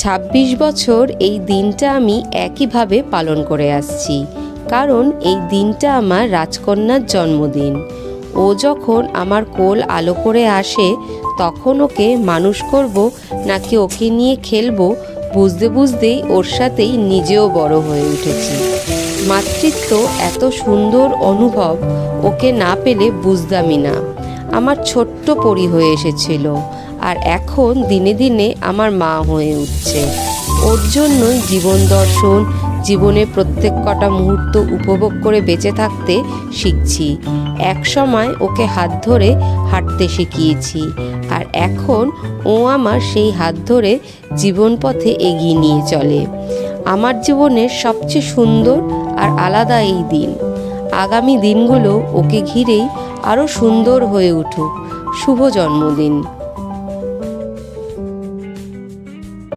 26 বছর এই দিনটা আমি একইভাবে পালন করে আসছি, কারণ এই দিনটা আমার রাজকন্যার জন্মদিন। ও যখন আমার কোল আলো করে আসে, তখন ওকে মানুষ করব নাকি ওকে নিয়ে খেলবো বুঝতে বুঝতেই ওর সাথেই নিজেও বড় হয়ে উঠেছি। মাতৃত্ব এত সুন্দর অনুভব, ওকে না পেলে বুঝতামই না। আমার ছোট্ট পরি হয়ে এসেছিল, আর এখন দিনে দিনে আমার মা হয়ে উঠছে। ওর জন্যই জীবন দর্শন, জীবনের প্রত্যেক কটা মুহূর্ত উপভোগ করে বেঁচে থাকতে শিখছি। এক সময় ওকে হাত ধরে হাঁটতে শিখিয়েছি, আর এখন ও আমার সেই হাত ধরে জীবন পথে এগিয়ে নিয়ে চলে। আমার জীবনের সবচেয়ে সুন্দর আর আলাদা এই দিন। আগামী দিনগুলো ওকে ঘিরেই আরও সুন্দর হয়ে উঠুক। শুভ জন্মদিন।